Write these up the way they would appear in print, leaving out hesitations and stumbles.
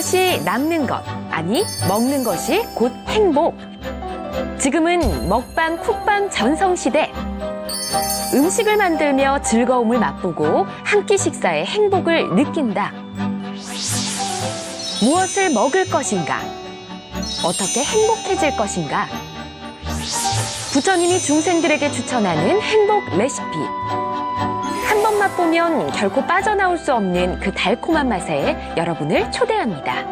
것이 남는 것, 아니 먹는 것이 곧 행복. 지금은 먹방, 쿡방 전성시대. 음식을 만들며 즐거움을 맛보고 한 끼 식사의 행복을 느낀다. 무엇을 먹을 것인가? 어떻게 행복해질 것인가? 부처님이 중생들에게 추천하는 행복 레시피. 한 번 맛보면 결코 빠져나올 수 없는 그 달콤한 맛에 여러분을 초대합니다.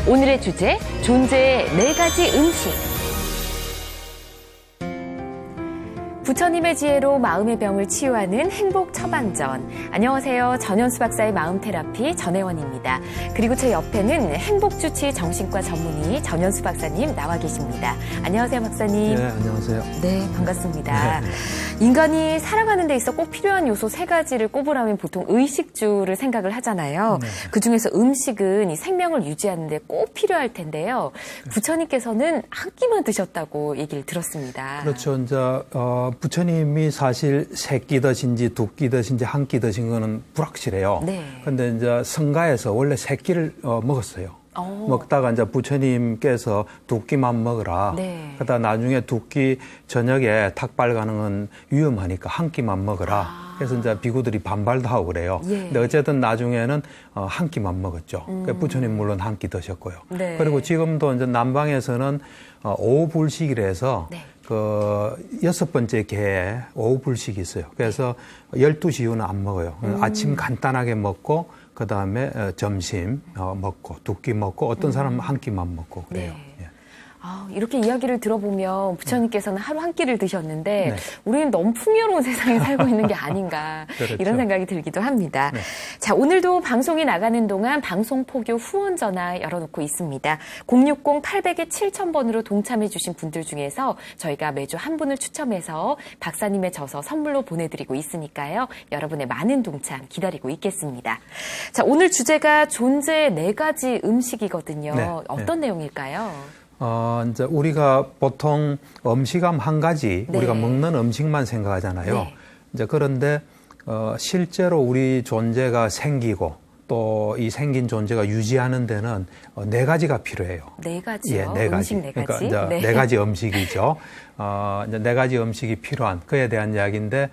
오늘의 주제, 존재의 4가지 음식. 부처님의 지혜로 마음의 병을 치유하는 행복 처방전. 안녕하세요. 전현수 박사의 마음 테라피 전혜원입니다. 그리고 제 옆에는 행복주치 정신과 전문의 전현수 박사님 나와 계십니다. 안녕하세요, 박사님. 네, 안녕하세요. 네, 반갑습니다. 네. 인간이 살아가는 데 있어 꼭 필요한 요소 3가지를 꼽으라면 보통 의식주를 생각을 하잖아요. 네. 그중에서 음식은 이 생명을 유지하는 데 꼭 필요할 텐데요. 부처님께서는 한 끼만 드셨다고 얘기를 들었습니다. 그렇죠. 이제 부처님이 사실 3끼 드신지 2끼 드신지 1끼 드신 거는 불확실해요. 네. 근데 이제 성가에서 원래 3끼를 먹었어요. 먹다가 이제 부처님께서 2끼만 먹으라. 네. 그러다 나중에 2끼 저녁에 탁발 가는 건 위험하니까 1끼만 먹으라. 그래서 이제 비구들이 반발도 하고 그래요. 예. 근데 어쨌든 나중에는 1끼만 먹었죠. 그러니까 부처님 물론 1끼 드셨고요. 네. 그리고 지금도 이제 남방에서는 오불식이라서 네. 그 6번째 개에 오불식이 있어요. 그래서 12시 이후는 안 먹어요. 아침 간단하게 먹고 그 다음에 점심 먹고 2끼 먹고 어떤 사람은 1끼만 먹고 그래요. 네. 예. 이렇게 이야기를 들어보면 부처님께서는 하루 1끼를 드셨는데 네. 우리는 너무 풍요로운 세상에 살고 있는 게 아닌가 그렇죠. 이런 생각이 들기도 합니다. 네. 자, 오늘도 방송이 나가는 동안 방송포교 후원 전화 열어놓고 있습니다. 060-800-7000번으로 동참해 주신 분들 중에서 저희가 매주 한 분을 추첨해서 박사님의 저서 선물로 보내드리고 있으니까요. 여러분의 많은 동참 기다리고 있겠습니다. 자, 오늘 주제가 존재의 4가지 음식이거든요. 네. 어떤 내용일까요? 이제 우리가 보통 음식하면 한 가지 네. 우리가 먹는 음식만 생각하잖아요. 네. 이제 그런데 실제로 우리 존재가 생기고 또 이 생긴 존재가 유지하는 데는 4가지가 필요해요. 4가지요? 예, 4가지. 음식 4가지? 그러니까 이제 네. 4가지 음식이죠. 이제 4가지 음식이 필요한 그에 대한 이야기인데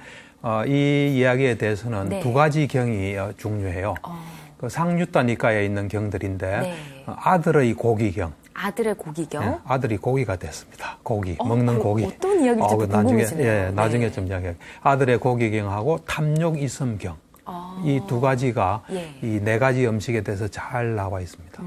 이 이야기에 대해서는 네. 2가지 경이 중요해요. 그 상유타 니카에 있는 경들인데 네. 아들의 고기경. 아들의 고기경? 네, 아들이 고기가 됐습니다. 고기, 먹는 고기. 어떤 이야기일지 궁금해지네요. 예, 나중에 네. 좀 이야기할게요. 아들의 고기경하고 탐욕 이섬경. 이 2가지가 예. 이 4가지 음식에 대해서 잘 나와 있습니다.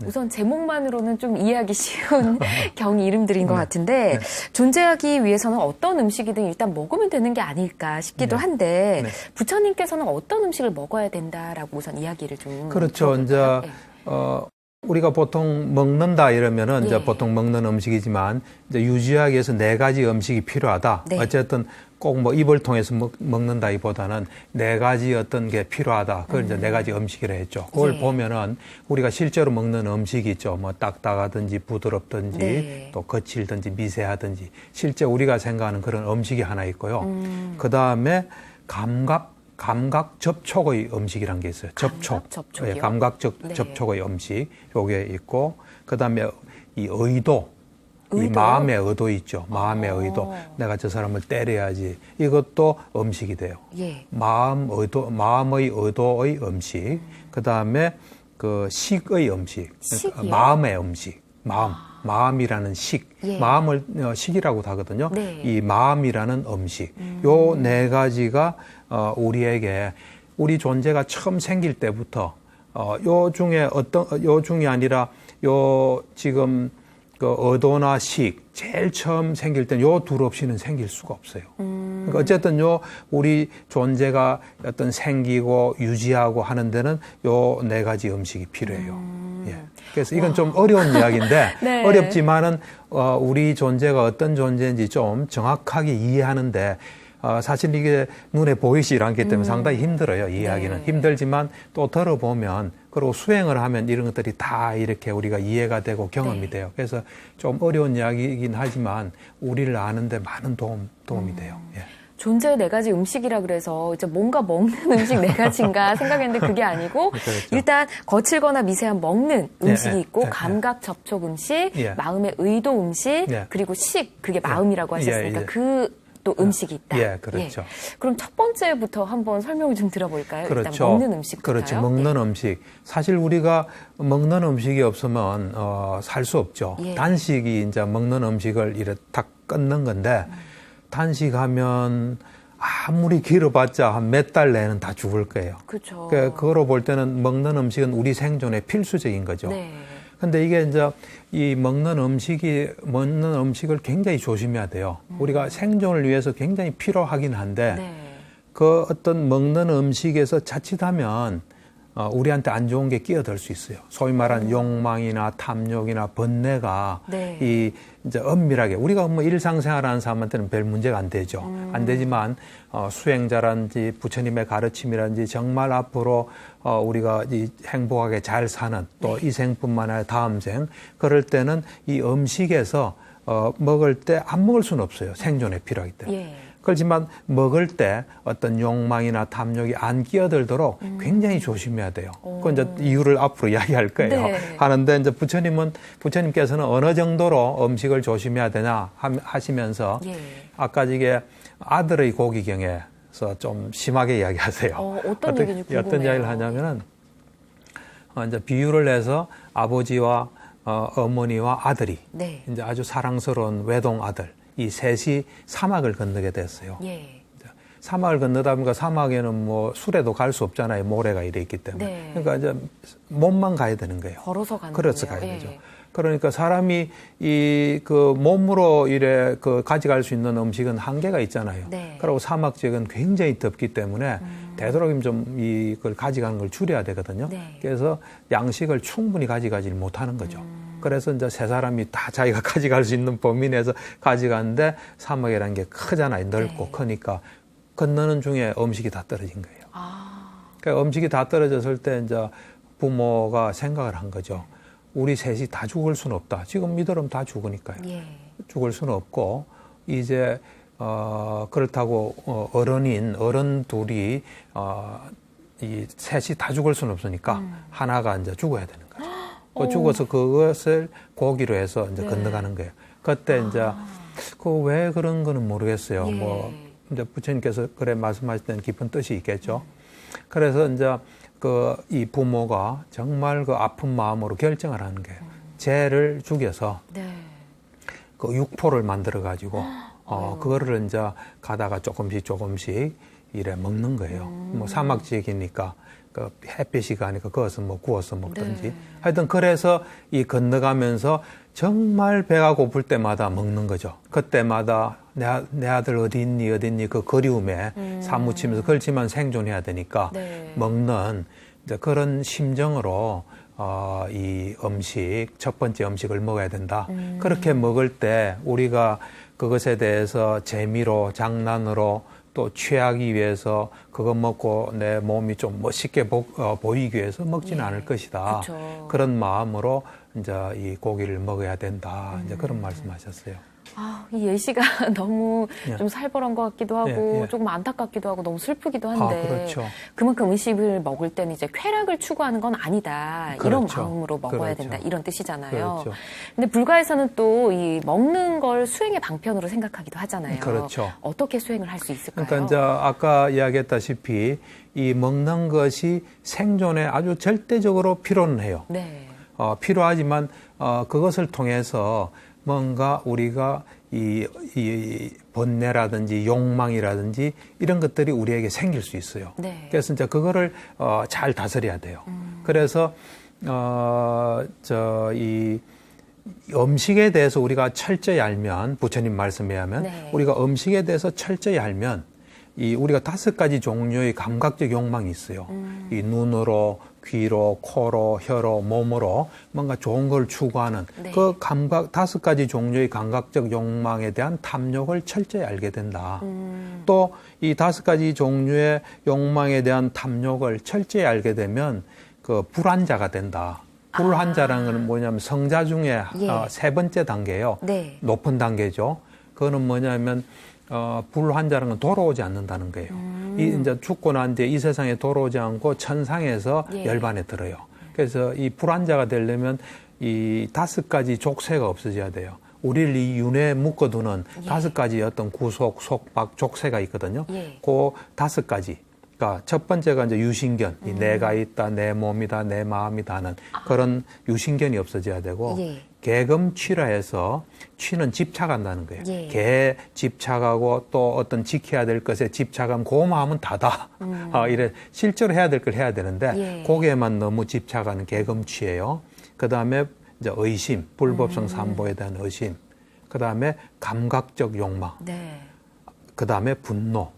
우선 제목만으로는 좀 이해하기 쉬운 경 이름들인 것 같은데 존재하기 위해서는 어떤 음식이든 일단 먹으면 되는 게 아닐까 싶기도 한데 네. 부처님께서는 어떤 음식을 먹어야 된다라고 우선 이야기를 좀 그렇죠. 이제 들어볼까요? 우리가 보통 먹는다 이러면은 이제 예. 보통 먹는 음식이지만 이제 유지하기 위해서 4가지 음식이 필요하다. 네. 어쨌든 꼭 뭐 입을 통해서 먹는다기보다는 4가지 어떤 게 필요하다. 그걸 이제 4가지 음식이라 했죠. 그걸 예. 보면은 우리가 실제로 먹는 음식이 있죠. 뭐 딱딱하든지 부드럽든지 네. 또 거칠든지 미세하든지 실제 우리가 생각하는 그런 음식이 하나 있고요. 그 다음에 감각 접촉의 음식이라는 게 있어요. 접촉이요? 예, 감각적 네. 접촉의 음식 요게 있고 그다음에 이 의도. 이 마음의 의도 있죠. 마음의 의도. 내가 저 사람을 때려야지. 이것도 음식이 돼요. 예. 마음의 의도의 음식. 그다음에 그 식의 음식. 식이요? 마음의 음식. 마음이라는 식. 예. 마음을 식이라고도 하거든요. 네. 이 마음이라는 음식. 요 4가지가 우리에게 우리 존재가 처음 생길 때부터 요 중에 아니라 요 지금 그 의도나 식 제일 처음 생길 때는 요 둘 없이는 생길 수가 없어요. 그러니까 어쨌든 우리 존재가 어떤 생기고 유지하고 하는 데는 요 4가지 음식이 필요해요. 예. 그래서 이건 좀 어려운 이야기인데 네. 어렵지만은 우리 존재가 어떤 존재인지 좀 정확하게 이해하는데 사실 이게 눈에 보이지 않기 때문에 상당히 힘들어요. 이해하기는. 네. 힘들지만 또 들어보면 그리고 수행을 하면 이런 것들이 다 이렇게 우리가 이해가 되고 경험이 네. 돼요. 그래서 좀 어려운 이야기이긴 하지만 우리를 아는 데 많은 도움이 돼요. 예. 존재의 네 가지 음식이라 그래서 이제 뭔가 먹는 음식 네 가지인가 생각했는데 그게 아니고 그렇죠. 일단 거칠거나 미세한 먹는 음식이 예, 있고 예, 감각 접촉 음식, 예. 마음의 의도 음식, 예. 그리고 식, 그게 마음이라고 하셨으니까 예, 예. 그 또 음식이 있다. 예, 그렇죠. 그럼 첫 번째부터 한번 설명을 좀 들어볼까요? 그렇죠. 일단 먹는 음식부터요. 그렇죠. 먹는 음식. 사실 우리가 먹는 음식이 없으면 살 수 없죠. 예. 단식이 이제 먹는 음식을 이렇게 딱 끊는 건데 단식하면 아무리 길어봤자 한 몇 달 내는 다 죽을 거예요. 그렇죠. 그거로 볼 때는 먹는 음식은 우리 생존에 필수적인 거죠. 네. 근데 이게 이제 이 먹는 음식을 굉장히 조심해야 돼요. 우리가 생존을 위해서 굉장히 필요하긴 한데 네. 그 어떤 먹는 음식에서 자칫하면 우리한테 안 좋은 게 끼어들 수 있어요. 소위 말하는 욕망이나 탐욕이나 번뇌가 네. 이 이제 엄밀하게 우리가 뭐 일상생활하는 사람한테는 별 문제가 안 되죠. 안 되지만 수행자라든지 부처님의 가르침이라든지 정말 앞으로 우리가 이 행복하게 잘 사는 또 이 생뿐만 아니라 다음 생 그럴 때는 이 음식에서 먹을 때 안 먹을 수는 없어요. 생존에 필요하기 때문에. 예. 그렇지만 먹을 때 어떤 욕망이나 탐욕이 안 끼어들도록 굉장히 조심해야 돼요. 그 이제 이유를 앞으로 이야기할 거예요. 네. 하는데 이제 부처님께서는 어느 정도로 음식을 조심해야 되냐 하시면서 예. 아까 이게 아들의 고기경에서 좀 심하게 이야기하세요. 어떤 얘기인지 궁금해요. 어떤 이야기를 하냐면은 이제 비유를 해서 아버지와 어머니와 아들이 네. 이제 아주 사랑스러운 외동 아들 이 셋이 사막을 건너게 됐어요. 예. 사막을 건너다 보니까 사막에는 뭐 술에도 갈 수 없잖아요. 모래가 이래 있기 때문에. 네. 그러니까 이제 몸만 가야 되는 거예요. 걸어서 가는 걸어서 거네요. 가야 예. 되죠. 그러니까 사람이 이 그 몸으로 이래 그 가져갈 수 있는 음식은 한계가 있잖아요. 네. 그리고 사막 지역은 굉장히 덥기 때문에 되도록이면 좀 이걸 가져가는 걸 줄여야 되거든요. 네. 그래서 양식을 충분히 가져가지를 못하는 거죠. 그래서 이제 세 사람이 다 자기가 가져갈 수 있는 범위 내에서 가져가는데 사막이라는 게 크잖아요. 넓고 네. 크니까 건너는 중에 음식이 다 떨어진 거예요. 아. 그러니까 음식이 다 떨어졌을 때 이제 부모가 생각을 한 거죠. 우리 셋이 다 죽을 수는 없다. 지금 이대로면 다 죽으니까요. 예. 죽을 수는 없고 이제 그렇다고 어른 둘이 이 셋이 다 죽을 수는 없으니까 하나가 이제 죽어야 되는 거죠. 죽어서 그것을 고기로 해서 이제 네. 건너가는 거예요. 그때 이제 그 왜 그런 거는 모르겠어요. 예. 뭐 이제 부처님께서 그래 말씀하실 때는 깊은 뜻이 있겠죠. 그래서 이제 이 부모가 정말 그 아픈 마음으로 결정을 하는 거예요. 쟤를 죽여서 네. 그 육포를 만들어 가지고 그거를 이제 가다가 조금씩 이래 먹는 거예요. 뭐 사막 지역이니까 그 햇빛이 가니까 그것을 뭐 구워서 먹든지. 네. 하여튼 그래서 이 건너가면서 정말 배가 고플 때마다 먹는 거죠. 그때마다 내 아들 어디 있니 그 그리움에 사무치면서 그렇지만 생존해야 되니까 네. 먹는 이제 그런 심정으로 이 음식 첫 번째 음식을 먹어야 된다. 그렇게 먹을 때 우리가 그것에 대해서 재미로 장난으로 또 취하기 위해서 그거 먹고 내 몸이 좀 멋있게 보이기 위해서 먹지는 예. 않을 것이다. 그쵸. 그런 마음으로 이제 이 고기를 먹어야 된다. 이제 그런 말씀하셨어요. 아, 이 예시가 너무 예. 좀 살벌한 것 같기도 하고 예. 조금 안타깝기도 하고 너무 슬프기도 한데 그렇죠. 그만큼 음식을 먹을 때는 이제 쾌락을 추구하는 건 아니다. 이런 그렇죠. 마음으로 먹어야 그렇죠. 된다. 이런 뜻이잖아요. 그렇죠. 근데 불가에서는 또 이 먹는 걸 수행의 방편으로 생각하기도 하잖아요. 그렇죠. 어떻게 수행을 할 수 있을까요? 그러니까 이제 아까 이야기했다시피 이 먹는 것이 생존에 아주 절대적으로 필요는 해요. 네. 필요하지만 그것을 통해서 뭔가 우리가 이 번뇌라든지 욕망이라든지 이런 것들이 우리에게 생길 수 있어요. 네. 그래서 이제 그거를 잘 다스려야 돼요. 그래서 이 음식에 대해서 우리가 철저히 알면 부처님 말씀에 하면 네. 우리가 음식에 대해서 철저히 알면 우리가 5가지 종류의 감각적 욕망이 있어요. 이 눈으로, 귀로, 코로, 혀로, 몸으로 뭔가 좋은 걸 추구하는 네. 그 감각 5가지 종류의 감각적 욕망에 대한 탐욕을 철저히 알게 된다. 또 이 5가지 종류의 욕망에 대한 탐욕을 철저히 알게 되면 그 불환자가 된다. 불환자라는 건 뭐냐면 성자 중에 예. 3번째 단계예요. 네. 높은 단계죠. 그거는 뭐냐면 불환자라는 건 돌아오지 않는다는 거예요. 이제 죽고 난 뒤에 이 세상에 돌아오지 않고 천상에서 예. 열반에 들어요. 그래서 이 불환자가 되려면 이 5가지 족쇄가 없어져야 돼요. 우리를 이 윤회에 묶어두는 예. 5가지 어떤 구속, 속박, 족쇄가 있거든요. 예. 그 5가지. 그러니까 첫 번째가 이제 유신견, 이 내가 있다, 내 몸이다, 내 마음이다 하는 그런 유신견이 없어져야 되고, 예. 계금취라 해서 취는 집착한다는 거예요. 예. 개에 집착하고 또 어떤 지켜야 될 것에 집착하면 그 마음은 다다. 이래 실제로 해야 될 걸 해야 되는데 예. 거기에만 너무 집착하는 계금취예요. 그 다음에 이제 의심, 불법성 삼보에 대한 의심. 그 다음에 감각적 욕망. 네. 그 다음에 분노.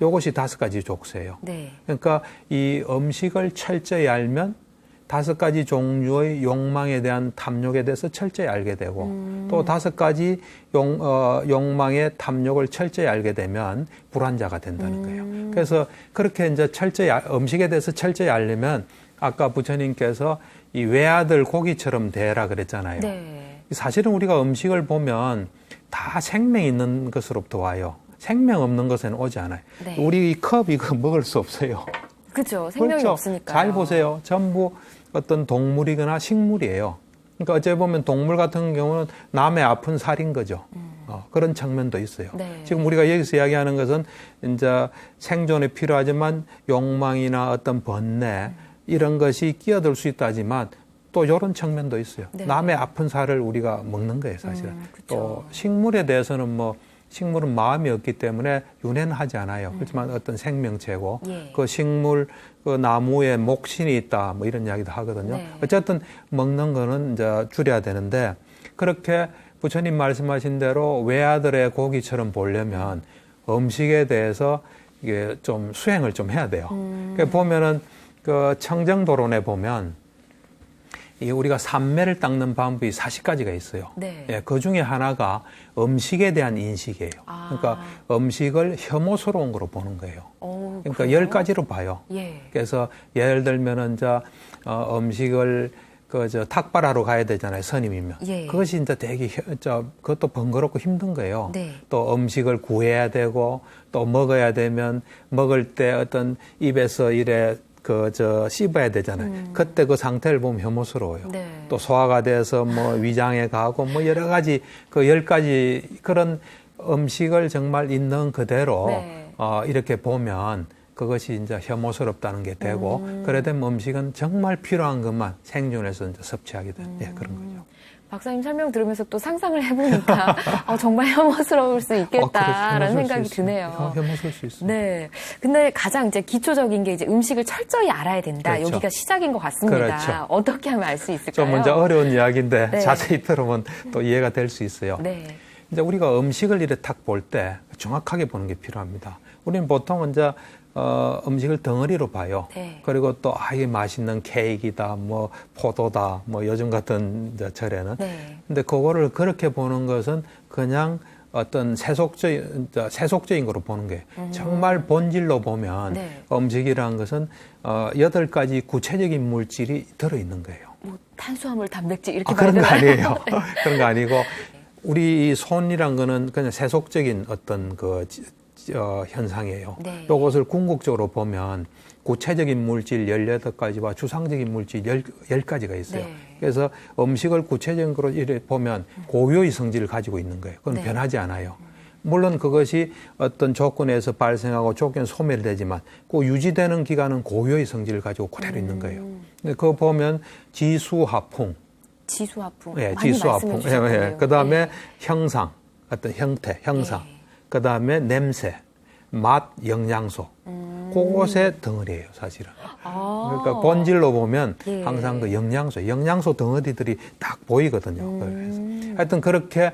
요것이 5가지 족쇄예요. 네. 그러니까 이 음식을 철저히 알면 5가지 종류의 욕망에 대한 탐욕에 대해서 철저히 알게 되고 또 5가지 욕망의 탐욕을 철저히 알게 되면 불환자가 된다는 거예요. 그래서 그렇게 이제 철저히 음식에 대해서 철저히 알려면 아까 부처님께서 이 외아들 고기처럼 되라 그랬잖아요. 네. 사실은 우리가 음식을 보면 다 생명 있는 것으로부터 와요. 생명 없는 것에는 오지 않아요. 네. 우리 이 컵 이거 먹을 수 없어요. 그렇죠. 생명이 그렇죠. 없으니까. 잘 보세요. 전부 어떤 동물이거나 식물이에요. 그러니까 어째 보면 동물 같은 경우는 남의 아픈 살인 거죠. 그런 측면도 있어요. 네. 지금 우리가 여기서 이야기하는 것은 이제 생존에 필요하지만 욕망이나 어떤 번뇌 이런 것이 끼어들 수 있다지만 또 이런 측면도 있어요. 네. 남의 아픈 살을 우리가 먹는 거예요, 사실은. 그쵸. 또 식물에 대해서는 뭐 식물은 마음이 없기 때문에 윤회는 하지 않아요. 그렇지만 어떤 생명체고 예. 그 식물 그 나무에 목신이 있다 뭐 이런 이야기도 하거든요. 네. 어쨌든 먹는 거는 이제 줄여야 되는데 그렇게 부처님 말씀하신 대로 외아들의 고기처럼 보려면 음식에 대해서 이게 좀 수행을 좀 해야 돼요. 그러니까 보면은 그 청정도론에 보면 이 우리가 삼매를 닦는 방법이 40가지가 있어요. 네. 예, 그 중에 하나가 음식에 대한 인식이에요. 그러니까 음식을 혐오스러운 거로 보는 거예요. 그러니까 그래요? 10가지로 봐요. 예. 그래서 예를 들면은 음식을 탁발하러 가야 되잖아요. 스님이면. 예. 그것이 이제 되게 그것도 번거롭고 힘든 거예요. 네. 또 음식을 구해야 되고 또 먹어야 되면 먹을 때 어떤 입에서 이래 씹어야 되잖아요. 그때 그 상태를 보면 혐오스러워요. 네. 또 소화가 돼서 뭐 위장에 가고 뭐 여러 가지 그 10가지 그런 음식을 정말 있는 그대로 네. 이렇게 보면 그것이 이제 혐오스럽다는 게 되고 그래 되면 음식은 정말 필요한 것만 생존해서 이제 섭취하게 되는 그런 거죠. 박사님 설명 들으면서 또 상상을 해보니까 정말 혐오스러울 수 있겠다라는 생각이 드네요. 혐오스러울 수 있어요. 네. 근데 가장 이제 기초적인 게 이제 음식을 철저히 알아야 된다. 그렇죠. 여기가 시작인 것 같습니다. 그렇죠. 어떻게 하면 알 수 있을까요? 좀 먼저 어려운 이야기인데 네. 자세히 들으면 또 이해가 될 수 있어요. 네. 이제 우리가 음식을 이렇게 딱 볼 때 정확하게 보는 게 필요합니다. 우리는 보통 이제 음식을 덩어리로 봐요. 네. 그리고 또 이게 맛있는 케이크다, 뭐 포도다, 뭐 요즘 같은 이제 절에는. 네. 근데 그거를 그렇게 보는 것은 그냥 어떤 세속적인 거로 보는 거예요. 정말 본질로 보면 네. 음식이라는 것은 8가지 구체적인 물질이 들어있는 거예요. 뭐 탄수화물, 단백질 이렇게 그런 거 봐야 되나요? 아니에요. 그런 거 아니고 우리 손이란 거는 그냥 세속적인 어떤 현상이에요. 네. 이것을 궁극적으로 보면 구체적인 물질 18가지와 주상적인 물질 10가지가 있어요. 네. 그래서 음식을 구체적인 거로 이렇게 보면 고유의 성질을 가지고 있는 거예요. 그건 네. 변하지 않아요. 물론 그것이 어떤 조건에서 발생하고 조건 소멸되지만 그 유지되는 기간은 고유의 성질을 가지고 그대로 있는 거예요. 근데 그거 보면 지수화풍. 지수화풍. 예, 많이 지수화풍. 말씀해 주셨네요. 그 다음에 네. 형상, 어떤 형태, 형상. 예. 그 다음에 냄새, 맛, 영양소. 그것의 덩어리예요, 사실은. 그러니까 본질로 보면 예. 항상 그 영양소 덩어리들이 딱 보이거든요. 그래서 하여튼 그렇게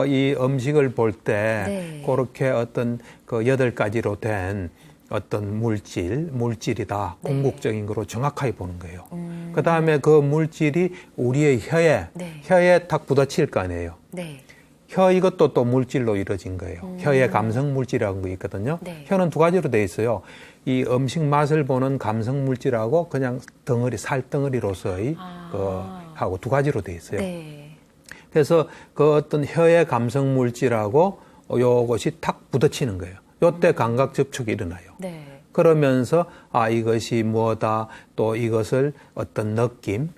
이 음식을 볼 때 네. 그렇게 어떤 그 8가지로 된 어떤 물질이다. 네. 궁극적인 거로 정확하게 보는 거예요. 그 다음에 그 물질이 우리의 네. 혀에 딱 부딪힐 거 아니에요. 네. 혀 이것도 또 물질로 이루어진 거예요. 혀의 감성 물질이라는 거 있거든요. 네. 혀는 2가지로 돼 있어요. 이 음식 맛을 보는 감성 물질하고 그냥 덩어리, 살덩어리로서의 하고 2가지로 돼 있어요. 네. 그래서 그 어떤 혀의 감성 물질하고 요것이 탁 부딪히는 거예요. 요때 감각 접촉이 일어나요. 네. 그러면서 이것이 뭐다, 또 이것을 어떤 느낌,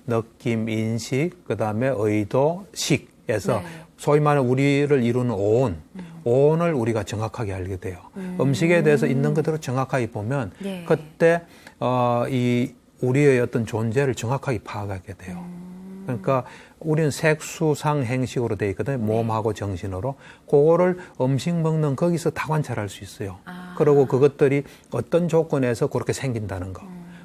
인식, 그다음에 의도, 식에서 네. 소위 말하는 우리를 이루는 오온을 우리가 정확하게 알게 돼요. 음식에 대해서 있는 그대로 정확하게 보면 네. 그때 이 우리의 어떤 존재를 정확하게 파악하게 돼요. 그러니까 우리는 색수상 행식으로 되어 있거든요. 몸하고 정신으로. 그거를 음식 먹는 거기서 다 관찰할 수 있어요. 그리고 그것들이 어떤 조건에서 그렇게 생긴다는 거.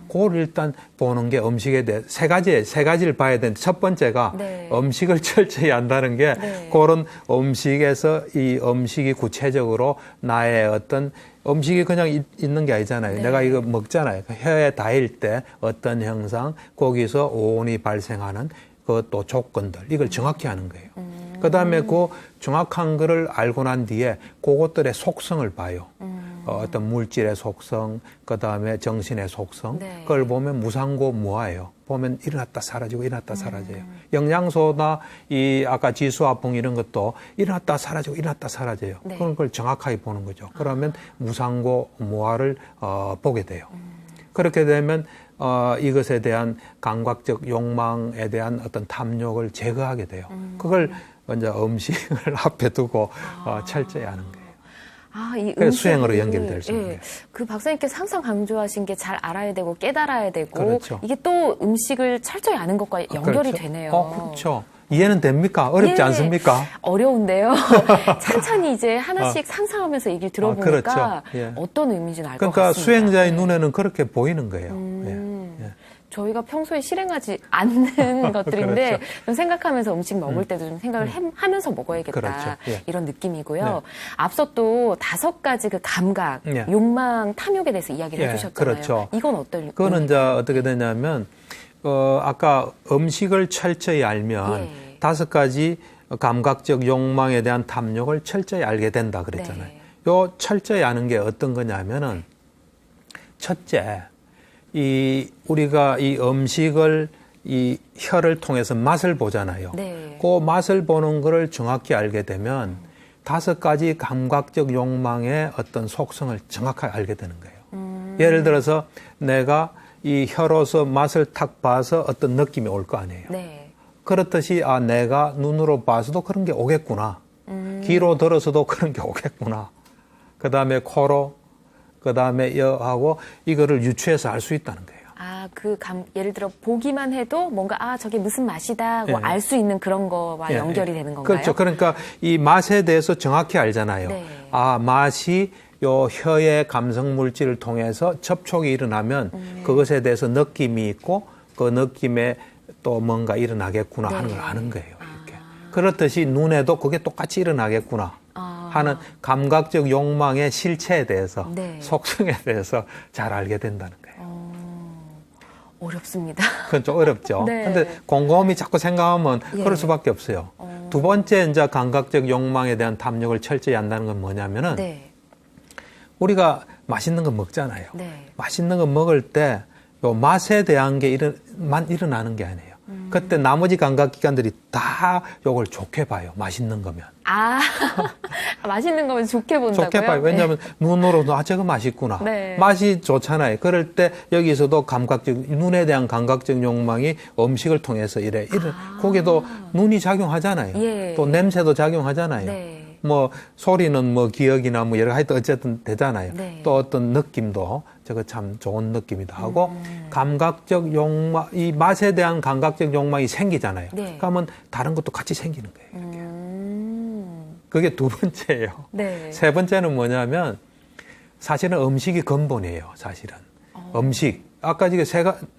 그걸 일단 보는 게 음식에 대해 세 가지를 봐야 되는데 첫 번째가 네. 음식을 철저히 안다는 게 네. 그런 음식에서 이 음식이 구체적으로 나의 어떤 음식이 그냥 있는 게 아니잖아요. 네. 내가 이거 먹잖아요. 혀에 닿을 때 어떤 형상, 거기서 오온이 발생하는 그 또 조건들, 이걸 정확히 하는 거예요. 그 다음에 그 정확한 거를 알고 난 뒤에 그것들의 속성을 봐요. 어떤 물질의 속성, 그 다음에 정신의 속성, 네. 그걸 보면 무상고 무아예요. 보면 일어났다 사라지고 일어났다 사라져요. 영양소나 이 아까 지수화풍 이런 것도 일어났다 사라지고 일어났다 사라져요. 네. 그런 걸 정확하게 보는 거죠. 그러면 무상고 무아를 보게 돼요. 그렇게 되면 이것에 대한 감각적 욕망에 대한 어떤 탐욕을 제거하게 돼요. 그걸 먼저 음식을 앞에 두고 철저히 하는 거예요. 이 그래서 수행으로 연결될 수 있는 거예요. 그 박사님께서 항상 강조하신 게 잘 알아야 되고 깨달아야 되고 그렇죠. 이게 또 음식을 철저히 아는 것과 연결이 그렇죠. 되네요. 그렇죠. 이해는 됩니까? 어렵지 예. 않습니까? 어려운데요. 천천히 이제 하나씩 상상하면서 얘기를 들어보니까 그렇죠. 예. 어떤 의미인지는 알 것 그러니까 같습니다. 수행자의 네. 눈에는 그렇게 보이는 거예요. 예. 저희가 평소에 실행하지 않는 것들인데 그렇죠. 좀 생각하면서 음식 먹을 때도 좀 생각을 하면서 먹어야겠다. 그렇죠. 예. 이런 느낌이고요. 네. 앞서 또 5가지 그 감각, 예. 욕망, 탐욕에 대해서 이야기를 예, 해주셨잖아요. 그렇죠. 이건 어떤 그거는 이제 의미일까요? 어떻게 되냐면 아까 음식을 철저히 알면 예. 5가지 감각적 욕망에 대한 탐욕을 철저히 알게 된다 그랬잖아요. 네. 요 철저히 아는 게 어떤 거냐면은 첫째, 우리가 이 음식을 이 혀를 통해서 맛을 보잖아요. 네. 그 맛을 보는 거를 정확히 알게 되면 5가지 감각적 욕망의 어떤 속성을 정확하게 알게 되는 거예요. 예를 들어서 내가 이 혀로서 맛을 탁 봐서 어떤 느낌이 올 거 아니에요. 네. 그렇듯이 내가 눈으로 봐서도 그런 게 오겠구나. 귀로 들어서도 그런 게 오겠구나. 그 다음에 코로, 그 다음에 혀하고 이거를 유추해서 알 수 있다는 거예요. 예를 들어 보기만 해도 뭔가 저게 무슨 맛이다 하고 예. 알 수 있는 그런 거와 연결이 되는 건가요? 그렇죠. 그러니까 이 맛에 대해서 정확히 알잖아요. 네. 맛이 요 혀의 감성 물질을 통해서 접촉이 일어나면 그것에 대해서 느낌이 있고 그 느낌에 또 뭔가 일어나겠구나 네. 하는 걸 아는 거예요. 이렇게. 그렇듯이 눈에도 그게 똑같이 일어나겠구나 하는 감각적 욕망의 실체에 대해서 네. 속성에 대해서 잘 알게 된다는 거예요. 어렵습니다. 그건 좀 어렵죠. 네. 근데 곰곰이 자꾸 생각하면 예. 그럴 수밖에 없어요. 두 번째 이제 감각적 욕망에 대한 탐욕을 철저히 한다는 건 뭐냐면은 네. 우리가 맛있는 거 먹잖아요. 네. 맛있는 거 먹을 때 요 맛에 대한 게 일어나는 게 아니에요. 그때 나머지 감각기관들이 다 요걸 좋게 봐요. 맛있는 거면. 맛있는 거면 좋게 본다고요? 좋게 봐요. 왜냐하면 눈으로도 저거 맛있구나. 네. 맛이 좋잖아요. 그럴 때 여기서도 눈에 대한 감각적 욕망이 음식을 통해서 거기도 눈이 작용하잖아요. 예. 또 냄새도 작용하잖아요. 네. 뭐 소리는 뭐 기억이나 뭐 여러 하여튼 어쨌든 되잖아요. 네. 또 어떤 느낌도 저거 참 좋은 느낌이다 하고 감각적 욕망, 이 맛에 대한 감각적 욕망이 생기잖아요. 네. 그러면 다른 것도 같이 생기는 거예요. 그게 두 번째예요. 네. 세 번째는 뭐냐면 사실은 음식이 근본이에요. 사실은 음식 아까 지금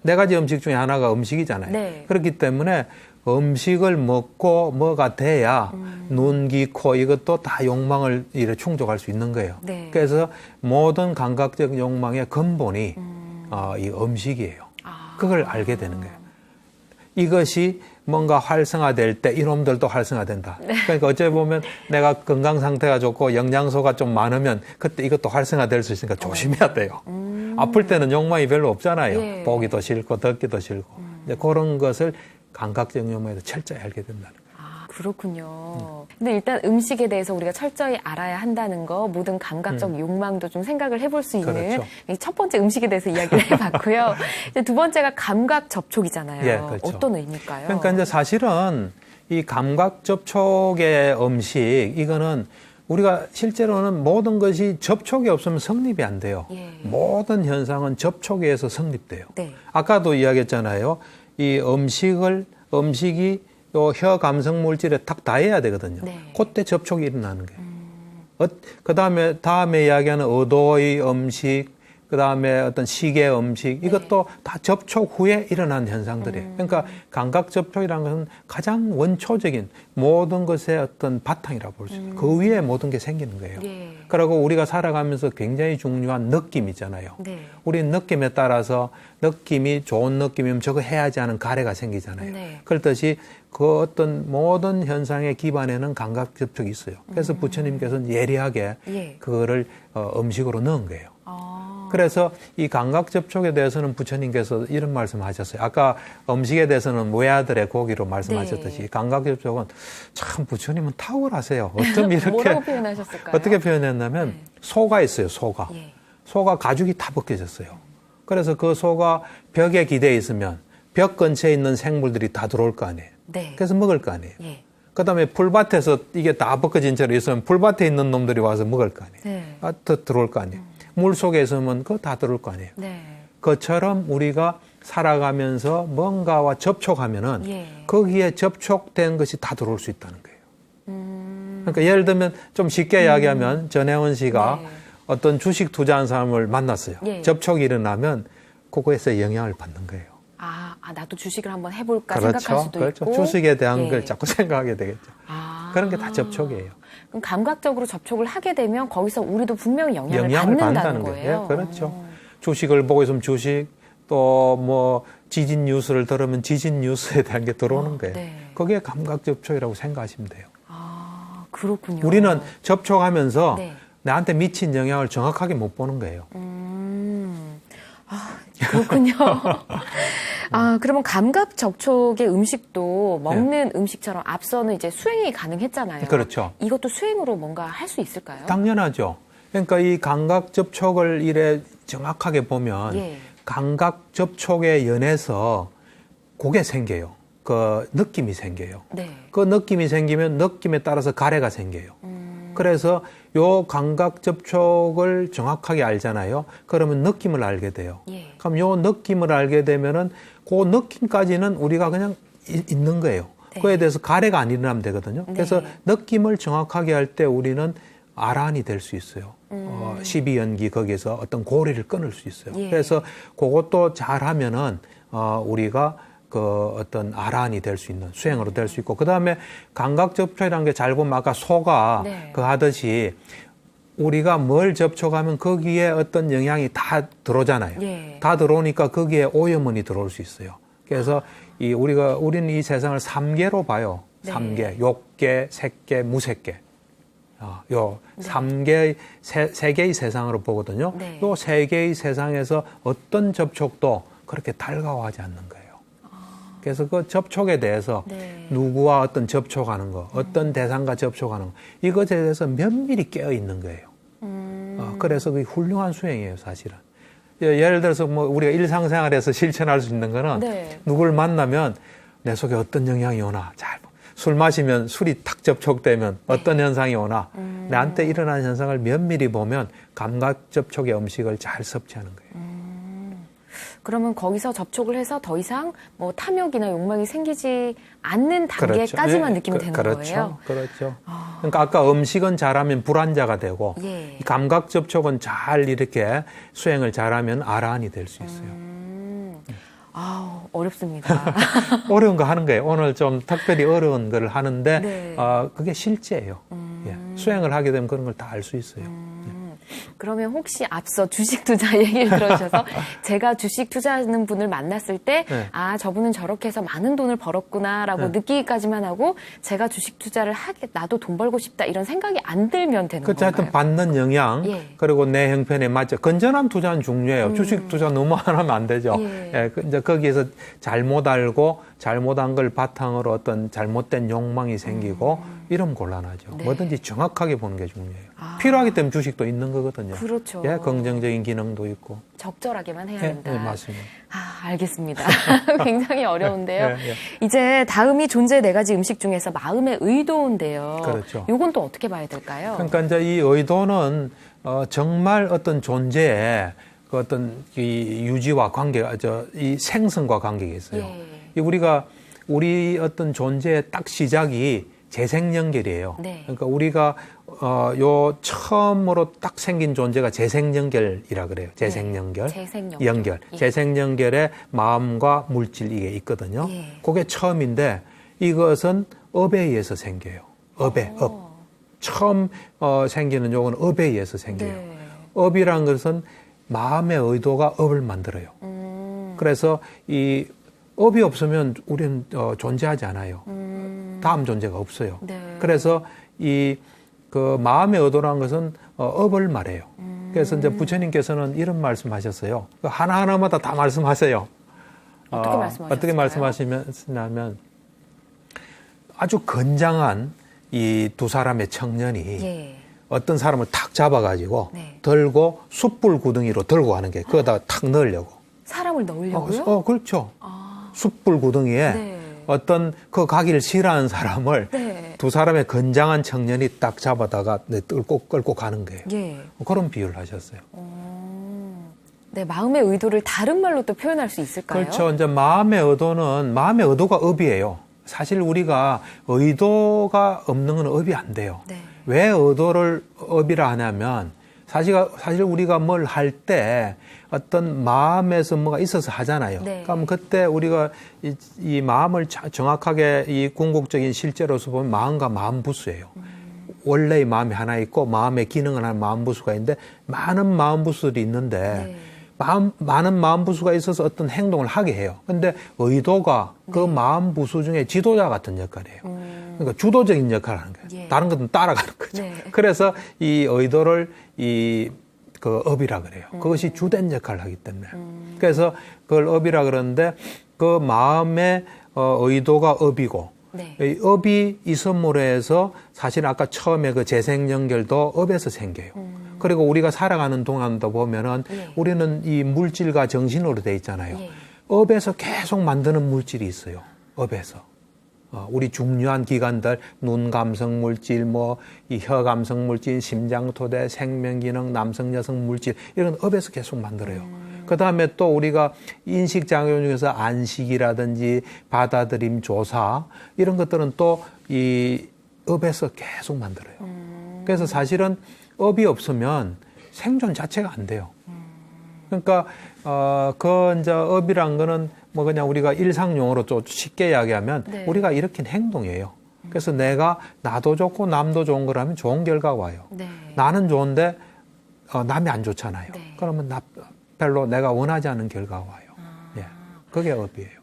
네 가지 음식 중에 하나가 음식이잖아요. 네. 그렇기 때문에 음식을 먹고 뭐가 돼야 눈, 귀, 코 이것도 다 욕망을 이래 충족할 수 있는 거예요. 네. 그래서 모든 감각적 욕망의 근본이 이 음식이에요. 그걸 알게 되는 거예요. 이것이 뭔가 활성화될 때 이놈들도 활성화된다. 네. 그러니까 어찌 보면 내가 건강 상태가 좋고 영양소가 좀 많으면 그때 이것도 활성화될 수 있으니까 조심해야 돼요. 아플 때는 욕망이 별로 없잖아요. 예. 보기도 싫고 듣기도 싫고. 이제 그런 것을 감각적 욕망에서 철저히 알게 된다는 거예요. 그렇군요. 근데 일단 음식에 대해서 우리가 철저히 알아야 한다는 거, 모든 감각적 욕망도 좀 생각을 해볼 수 있는 그렇죠. 이 첫 번째 음식에 대해서 이야기를 해봤고요. 이제 두 번째가 감각 접촉이잖아요. 예, 그렇죠. 어떤 의미일까요? 그러니까 이제 사실은 이 감각 접촉의 음식, 이거는 우리가 실제로는 모든 것이 접촉이 없으면 성립이 안 돼요. 예. 모든 현상은 접촉에 의해서 성립돼요. 네. 아까도 이야기했잖아요. 이 음식이 요 혀 감성 물질에 딱 닿아야 되거든요. 네. 그때 접촉이 일어나는 거예요. 그 다음에 이야기하는 의도의 음식, 그 다음에 어떤 시계 음식, 이것도 다 접촉 후에 일어난 현상들이에요. 그러니까 감각 접촉이라는 것은 가장 원초적인 모든 것의 어떤 바탕이라고 볼 수 있어요. 그 위에 모든 게 생기는 거예요. 예. 그리고 우리가 살아가면서 굉장히 중요한 느낌이잖아요. 네. 우리 느낌에 따라서 느낌이 좋은 느낌이면 저거 해야지 하는 가래가 생기잖아요. 네. 그렇듯이 그 어떤 모든 현상의 기반에는 감각 접촉이 있어요. 그래서 부처님께서는 예리하게 예. 그거를 음식으로 넣은 거예요. 아. 그래서 이 감각 접촉에 대해서는 부처님께서 이런 말씀하셨어요. 아까 음식에 대해서는 외아들의 고기로 말씀하셨듯이 네. 감각 접촉은 참 부처님은 탁월하세요. 어쩜 이렇게 뭐라고 표현하셨을까요? 어떻게 표현했냐면 소가 있어요. 소가. 예. 소가 가죽이 다 벗겨졌어요. 그래서 그 소가 벽에 기대 있으면 벽 근처에 있는 생물들이 다 들어올 거 아니에요. 네. 그래서 먹을 거 아니에요. 예. 그다음에 풀밭에서 이게 다 벗겨진 채로 있으면 풀밭에 있는 놈들이 와서 먹을 거 아니에요. 네. 더 들어올 거 아니에요. 물 속에 있으면 그거 다 들어올 거 아니에요. 네. 그처럼 우리가 살아가면서 뭔가와 접촉하면은 예. 거기에 접촉된 것이 다 들어올 수 있다는 거예요. 그러니까 예를 들면 좀 쉽게 이야기하면 전혜원 씨가 네. 어떤 주식 투자한 사람을 만났어요. 예. 접촉이 일어나면 그거에서 영향을 받는 거예요. 나도 주식을 한번 해볼까 생각할 수도 그렇죠. 있고. 주식에 대한 예. 걸 자꾸 생각하게 되겠죠. 그런 게 다 접촉이에요. 그럼 감각적으로 접촉을 하게 되면 거기서 우리도 분명히 영향을 영향을 받는다는 받는다는 거예요. 거예요. 그렇죠. 주식을 보고 있으면 주식, 또 뭐 지진 뉴스를 들으면 지진 뉴스에 대한 게 들어오는 거예요. 네. 그게 감각 접촉이라고 생각하시면 돼요. 그렇군요. 우리는 접촉하면서 네. 나한테 미친 영향을 정확하게 못 보는 거예요. 그렇군요. 그러면 감각 접촉의 음식도 먹는 음식처럼 앞서는 이제 수행이 가능했잖아요. 그렇죠. 이것도 수행으로 뭔가 할 수 있을까요? 당연하죠. 그러니까 이 감각 접촉을 이래 정확하게 보면 예. 감각 접촉에 연해서 그게 생겨요. 그 느낌이 생겨요. 네. 그 느낌이 생기면 느낌에 따라서 가래가 생겨요. 그래서 요 감각 접촉을 정확하게 알잖아요. 그러면 느낌을 알게 돼요. 예. 그럼 요 느낌을 알게 되면은 그 느낌까지는 우리가 그냥 있는 거예요. 네. 그에 대해서 가래가 안 일어나면 되거든요. 네. 그래서 느낌을 정확하게 할 때 우리는 아란이 될 수 있어요. 12연기 거기에서 어떤 고리를 끊을 수 있어요. 예. 그래서 그것도 잘하면은 우리가 그 어떤 아란이 될 수 있는 수행으로 될 수 있고, 그 다음에 감각 접촉이라는 게 잘 보면 아까 소가 네. 그 하듯이 우리가 뭘 접촉하면 거기에 어떤 영향이 다 들어오잖아요. 예. 다 들어오니까 거기에 오염원이 들어올 수 있어요. 그래서 우리는 이 세상을 3개로 봐요. 네. 3개, 욕계, 색계, 무색계. 요 3개, 세 개의 세상으로 보거든요. 네. 요 3개의 세상에서 어떤 접촉도 그렇게 달가워하지 않는 거예요. 그래서 그 접촉에 대해서 네. 누구와 어떤 접촉하는 거, 어떤 대상과 접촉하는 거, 이것에 대해서 면밀히 깨어 있는 거예요. 그래서 그게 훌륭한 수행이에요, 사실은. 예를 들어서 뭐 우리가 일상생활에서 실천할 수 있는 거는 네. 누구를 만나면 내 속에 어떤 영향이 오나, 술 마시면 술이 탁 접촉되면 어떤 현상이 오나, 나한테 일어나는 현상을 면밀히 보면 감각 접촉의 음식을 잘 섭취하는 거예요. 그러면 거기서 접촉을 해서 더 이상 뭐 탐욕이나 욕망이 생기지 않는 단계까지만 그렇죠. 느끼면 되는 거예요. 그렇죠. 그러니까 아까 음식은 잘하면 불안자가 되고, 예. 이 감각 접촉은 잘 이렇게 수행을 잘하면 아라한이 될 수 있어요. 어렵습니다. 어려운 거 하는 거예요. 오늘 좀 특별히 어려운 걸 하는데, 네. 그게 실제예요. 예. 수행을 하게 되면 그런 걸 다 알 수 있어요. 그러면 혹시 앞서 주식 투자 얘기를 들어주셔서 제가 주식 투자하는 분을 만났을 때 네. 저분은 저렇게 해서 많은 돈을 벌었구나라고 느끼기까지만 하고 제가 주식 투자를 나도 돈 벌고 싶다 이런 생각이 안 들면 되는 그렇죠. 건가요? 하여튼 받는 영향, 예. 그리고 내 형편에 맞죠. 건전한 투자는 중요해요. 주식 투자 너무 안 하면 안 되죠. 예. 이제 거기에서 잘못 알고 잘못한 걸 바탕으로 어떤 잘못된 욕망이 생기고 이러면 곤란하죠. 네. 뭐든지 정확하게 보는 게 중요해요. 필요하기 때문에 주식도 있는 거거든요. 그렇죠. 예, 긍정적인 기능도 있고. 적절하게만 해야 예, 된다. 네, 맞습니다. 알겠습니다. 굉장히 어려운데요. 예, 예. 이제 다음이 존재 4가지 음식 중에서 마음의 의도인데요. 그렇죠. 요건 또 어떻게 봐야 될까요? 그러니까 이제 이 의도는 정말 어떤 존재의 그 어떤 이 유지와 관계가 이 생성과 관계가 있어요. 예. 이 우리 어떤 존재의 딱 시작이 재생연결이에요. 네. 그러니까 우리가 요 처음으로 딱 생긴 존재가 재생연결이라 그래요. 재생연결, 재생연결. 연결, 예. 재생연결에 마음과 물질 이게 있거든요. 예. 그게 처음인데 이것은 업에 의해서 생겨요. 업에 업. 처음 생기는 요건 업에 의해서 생겨요. 네. 업이란 것은 마음의 의도가 업을 만들어요. 그래서 이 업이 없으면 우리는 존재하지 않아요. 다음 존재가 없어요. 네. 그래서 이 그 마음의 의도라는 것은 업을 말해요. 그래서 이제 부처님께서는 이런 말씀하셨어요. 하나하나마다 다 말씀하세요. 어떻게 말씀하셨어요? 어떻게 말씀하시냐면 아주 건장한 이 두 사람의 청년이 예. 어떤 사람을 탁 잡아가지고 네. 들고 숯불 구덩이로 들고 가는 게 그거다가 탁 넣으려고. 사람을 넣으려고요? 그렇죠. 숯불 구덩이에 네. 어떤 그 가기를 싫어하는 사람을 네. 두 사람의 건장한 청년이 딱 잡아다가 끌고 가는 거예요. 예. 그런 비유를 하셨어요. 네, 마음의 의도를 다른 말로 또 표현할 수 있을까요? 그렇죠. 이제 마음의 의도가 업이에요. 사실 우리가 의도가 없는 건 업이 안 돼요. 네. 왜 의도를 업이라 하냐면 사실 우리가 뭘 할 때 어떤 마음에서 뭐가 있어서 하잖아요. 네. 그럼 그때 우리가 이 마음을 정확하게 이 궁극적인 실제로서 보면 마음과 마음부수예요. 원래의 마음이 하나 있고 마음의 기능은 하나 마음부수가 있는데 많은 마음부수들이 있는데 네. 많은 마음부수가 있어서 어떤 행동을 하게 해요. 근데 의도가 그 마음부수 중에 지도자 같은 역할이에요. 그러니까 주도적인 역할을 하는 거예요. 예. 다른 것은 따라가는 거죠. 네. 그래서 이 의도를 그 업이라 그래요. 그것이 주된 역할을 하기 때문에. 그래서 그걸 업이라 그러는데 그 마음의 의도가 업이고 네. 이 업이 있음으로 해서 사실 아까 처음에 그 재생연결도 업에서 생겨요. 그리고 우리가 살아가는 동안도 보면은 예. 우리는 이 물질과 정신으로 돼 있잖아요. 예. 업에서 계속 만드는 물질이 있어요. 업에서. 우리 중요한 기관들, 눈 감성 물질, 이 혀 감성 물질, 심장 토대, 생명 기능, 남성 여성 물질, 이런 업에서 계속 만들어요. 그 다음에 또 우리가 인식 작용 중에서 안식이라든지 받아들임 조사, 이런 것들은 또 이 업에서 계속 만들어요. 그래서 사실은 업이 없으면 생존 자체가 안 돼요. 그러니까, 이제 업이란 거는 뭐 그냥 우리가 일상용어로 좀 쉽게 이야기하면 네. 우리가 일으킨 행동이에요. 그래서 나도 좋고 남도 좋은 거라면 좋은 결과가 와요. 네. 나는 좋은데 남이 안 좋잖아요. 네. 그러면 별로 내가 원하지 않는 결과가 와요. 예. 그게 업이에요.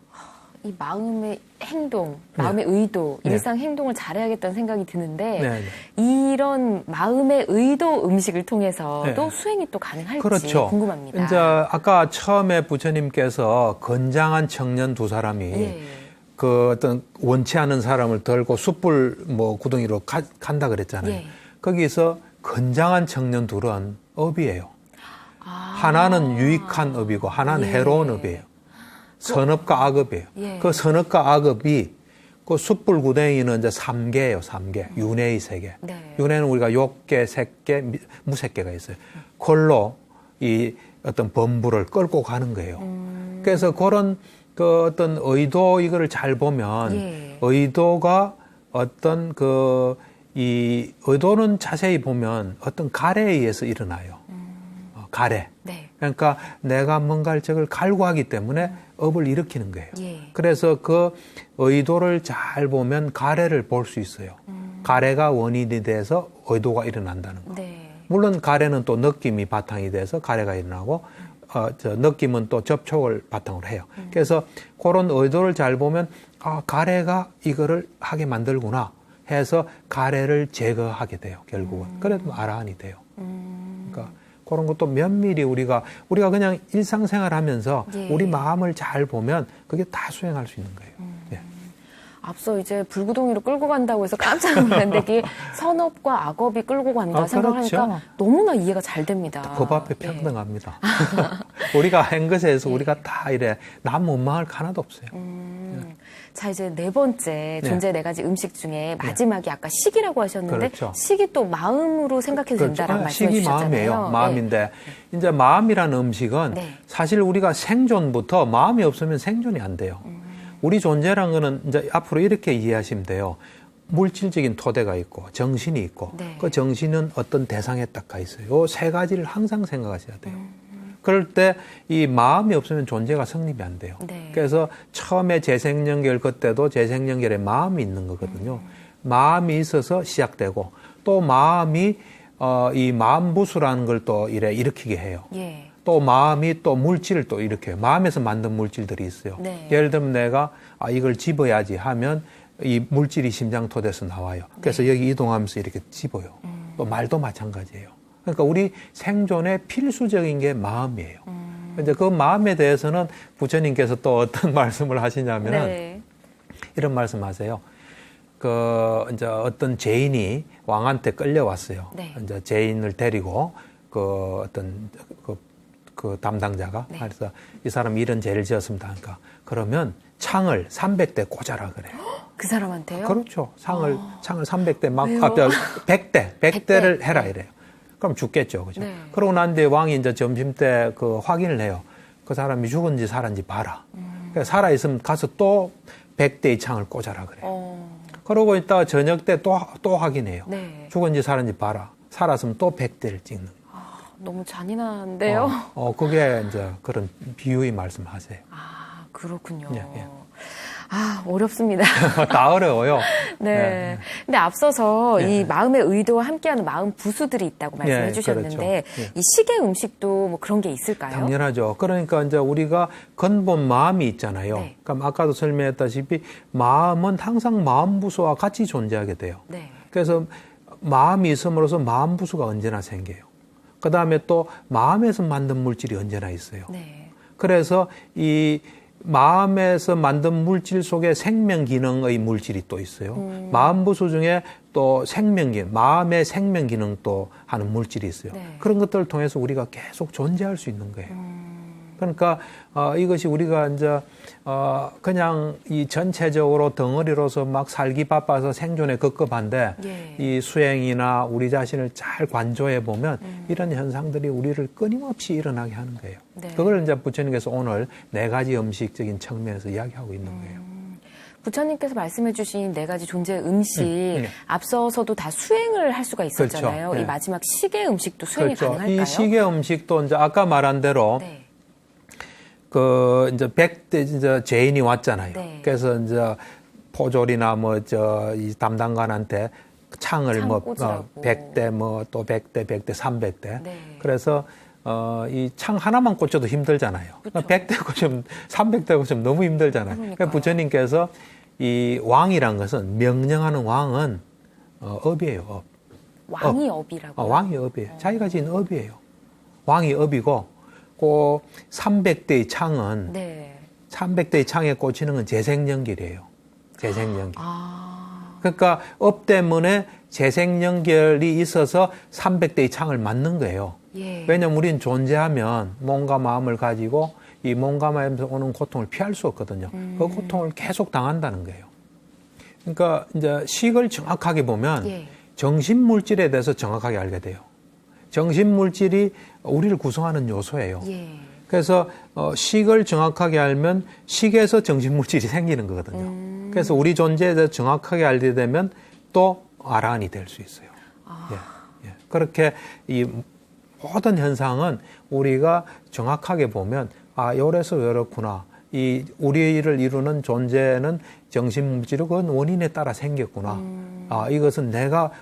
이 마음의 행동, 마음의 의도, 네. 일상 행동을 잘해야겠다는 생각이 드는데 네, 이런 마음의 의도 음식을 통해서도 네. 수행이 또 가능할지 그렇죠. 궁금합니다. 이제 아까 처음에 부처님께서 건장한 청년 두 사람이 예. 그 어떤 원치 않은 사람을 들고 숯불 구덩이로 간다 그랬잖아요. 예. 거기서 건장한 청년 둘은 업이에요. 하나는 유익한 업이고 하나는 예. 해로운 업이에요. 선업과 악업이에요. 예. 그 선업과 악업이 그 숯불 구덩이는 이제 3개예요, 3개. 윤회의 3개. 네. 윤회는 우리가 욕계, 색계, 무색계가 있어요. 그걸로 이 어떤 범부를 끌고 가는 거예요. 그래서 그런 그 어떤 의도 이거를 잘 보면 예. 의도가 어떤 이 의도는 자세히 보면 어떤 가래에 의해서 일어나요. 가래. 네. 그러니까 내가 뭔가를 저걸 갈구하기 때문에 업을 일으키는 거예요. 예. 그래서 그 의도를 잘 보면 가래를 볼 수 있어요. 가래가 원인이 돼서 의도가 일어난다는 거. 네. 물론 가래는 또 느낌이 바탕이 돼서 가래가 일어나고 느낌은 또 접촉을 바탕으로 해요. 그래서 그런 의도를 잘 보면 가래가 이거를 하게 만들구나 해서 가래를 제거하게 돼요. 결국은. 그래도 아라한이 돼요. 그러니까 그런 것도 면밀히 우리가 그냥 일상생활하면서 예. 우리 마음을 잘 보면 그게 다 수행할 수 있는 거예요. 예. 앞서 이제 불구덩이로 끌고 간다고 해서 깜짝 놀랐는데 이게 선업과 악업이 끌고 간다 생각하니까 그렇죠. 너무나 이해가 잘 됩니다. 법 앞에 평등합니다. 우리가 한 것에서 우리가 다 이래 남 원망할 거 하나도 없어요. 자, 이제 네 번째 존재 네 가지 음식 중에 마지막이 아까 식이라고 하셨는데 그렇죠. 식이 또 마음으로 생각해도 된다라고 말씀해 식이 주셨잖아요. 마음이에요. 마음인데 이제 마음이라는 음식은 사실 우리가 생존부터 마음이 없으면 생존이 안 돼요. 우리 존재란 거는 이제 앞으로 이렇게 이해하시면 돼요. 물질적인 토대가 있고 정신이 있고 그 정신은 어떤 대상에 딱 가 있어요. 요 세 가지를 항상 생각하셔야 돼요. 그럴 때 이 마음이 없으면 존재가 성립이 안 돼요. 그래서 처음에 재생연결 그때도 재생연결에 마음이 있는 거거든요. 마음이 있어서 시작되고 또 마음이 이 마음부수라는 걸 또 일으키게 해요. 또 마음이 또 물질을 또 일으켜요. 마음에서 만든 물질들이 있어요. 예를 들면 내가 이걸 집어야지 하면 이 물질이 심장토대에서 나와요. 그래서 여기 이동하면서 이렇게 집어요. 또 말도 마찬가지예요. 그러니까 우리 생존에 필수적인 게 마음이에요. 이제 그 마음에 대해서는 부처님께서 또 어떤 말씀을 하시냐면은 이런 말씀하세요. 이제 어떤 죄인이 왕한테 끌려왔어요. 이제 죄인을 데리고 그 담당자가 그래서 이 사람이 이런 죄를 지었습니다. 그러니까 그러면 창을 300대 꽂아라 그래요. 그 사람한테요? 그렇죠. 창을 300대 100대를 해라 이래요. 그럼 죽겠죠. 그죠? 그러고 난 뒤에 왕이 이제 점심 때 확인을 해요. 그 사람이 죽은지 살았는지 봐라. 그러니까 살아있으면 가서 또 100대의 창을 꽂아라 그래요. 그러고 있다가 저녁 때 또 확인해요. 죽은지 살았는지 봐라. 살았으면 또 100대를 찍는 거예요. 너무 잔인한데요? 그게 이제 그런 비유의 말씀하세요. 그렇군요. 어렵습니다. 다 어려워요. 네. 근데 앞서서 이 마음의 의도와 함께하는 마음 부수들이 있다고 말씀해 주셨는데 그렇죠. 이 식의 음식도 뭐 그런 게 있을까요? 당연하죠. 그러니까 이제 우리가 근본 마음이 있잖아요. 그럼 아까도 설명했다시피 마음은 항상 마음 부수와 같이 존재하게 돼요. 그래서 마음이 있음으로써 마음 부수가 언제나 생겨요. 그 다음에 또 마음에서 만든 물질이 언제나 있어요. 그래서 이 마음에서 만든 물질 속에 생명 기능의 물질이 또 있어요. 마음 부수 중에 또 생명 기능, 마음의 생명 기능 또 하는 물질이 있어요. 그런 것들을 통해서 우리가 계속 존재할 수 있는 거예요. 그러니까 이것이 우리가 이제 그냥 이 전체적으로 덩어리로서 막 살기 바빠서 생존에 급급한데 이 수행이나 우리 자신을 잘 관조해 보면 이런 현상들이 우리를 끊임없이 일어나게 하는 거예요. 그걸 이제 부처님께서 오늘 네 가지 음식적인 측면에서 이야기하고 있는 거예요. 부처님께서 말씀해 주신 네 가지 존재의 음식 앞서서도 다 수행을 할 수가 있었잖아요. 그렇죠. 이 마지막 식의 음식도 수행이 가능할까요? 이 식의 음식도 이제 아까 말한 대로 이제 100대 이제 죄인이 왔잖아요. 그래서 이제 포졸이나 이 담당관한테 창을 100대 또 100대 300대. 그래서 이 창 하나만 꽂혀도 힘들잖아요. 100대 꽂으면 300대 꽂으면 너무 힘들잖아요. 그러니까 부처님께서 이 왕이란 것은 명령하는 왕은 업이에요. 업. 왕이 업이라고요? 왕이 업이에요. 자기가 지은 업이에요. 왕이 업이고 그 300대의 창은 300대의 창에 꽂히는 건 재생연결이에요. 재생연결. 그러니까 업 때문에 재생연결이 있어서 300대의 창을 맞는 거예요. 왜냐하면 우리는 존재하면 몸과 마음을 가지고 이 몸과 마음에서 오는 고통을 피할 수 없거든요. 그 고통을 계속 당한다는 거예요. 그러니까 이제 식을 정확하게 보면 정신 물질에 대해서 정확하게 알게 돼요. 정신 물질이 우리를 구성하는 요소예요. 그래서 식을 정확하게 알면 식에서 정신 물질이 생기는 거거든요. 그래서 우리 존재에 대해서 정확하게 알게 되면 또 아라한이 될 수 있어요. 그렇게 이 모든 현상은 우리가 정확하게 보면 요래서 이렇구나. 이 우리를 이루는 존재는 정신 물질이 그 원인에 따라 생겼구나. 이것은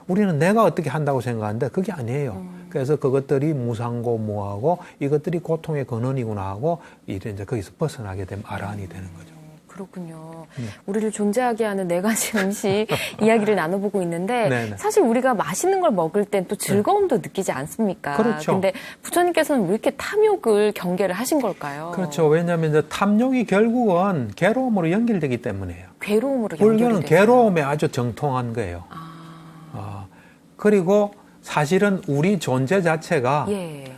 우리는 내가 어떻게 한다고 생각하는데 그게 아니에요. 그래서 그것들이 무상고 무하고 이것들이 고통의 근원이구나 하고 이제 거기서 벗어나게 되면 아라한이 되는 거죠. 그렇군요. 우리를 존재하게 하는 네 가지 음식 이야기를 나눠보고 있는데 사실 우리가 맛있는 걸 먹을 땐 또 즐거움도 느끼지 않습니까? 그렇죠. 근데 부처님께서는 왜 이렇게 탐욕을 경계를 하신 걸까요? 그렇죠. 왜냐하면 이제 탐욕이 결국은 괴로움으로 연결되기 때문이에요. 괴로움으로 불교는 연결이 되나요? 괴로움에 아주 정통한 거예요. 그리고 사실은 우리 존재 자체가 예.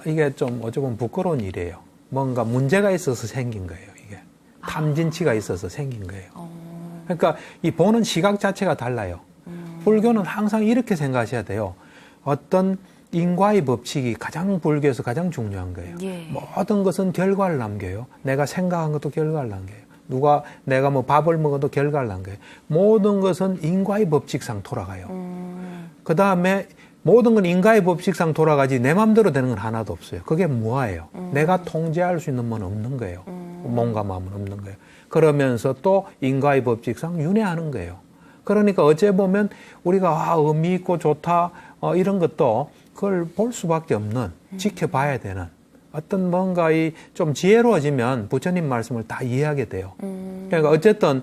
이게 좀 어찌 보면 부끄러운 일이에요. 뭔가 문제가 있어서 생긴 거예요. 이게 탐진치가 있어서 생긴 거예요. 그러니까 이 보는 시각 자체가 달라요. 불교는 항상 이렇게 생각하셔야 돼요. 어떤 인과의 법칙이 가장 불교에서 가장 중요한 거예요. 예. 모든 것은 결과를 남겨요. 내가 생각한 것도 결과를 남겨요. 내가 뭐 밥을 먹어도 결과를 남겨요. 모든 것은 인과의 법칙상 돌아가요. 그 다음에 모든 건 인과의 법칙상 돌아가지 내 마음대로 되는 건 하나도 없어요. 그게 무아예요. 내가 통제할 수 있는 건 없는 거예요. 몸과 마음은 없는 거예요. 그러면서 또 인과의 법칙상 윤회하는 거예요. 그러니까 어째 보면 우리가 의미 있고 좋다 이런 것도 그걸 볼 수밖에 없는, 지켜봐야 되는 어떤 뭔가의 좀 지혜로워지면 부처님 말씀을 다 이해하게 돼요. 그러니까 어쨌든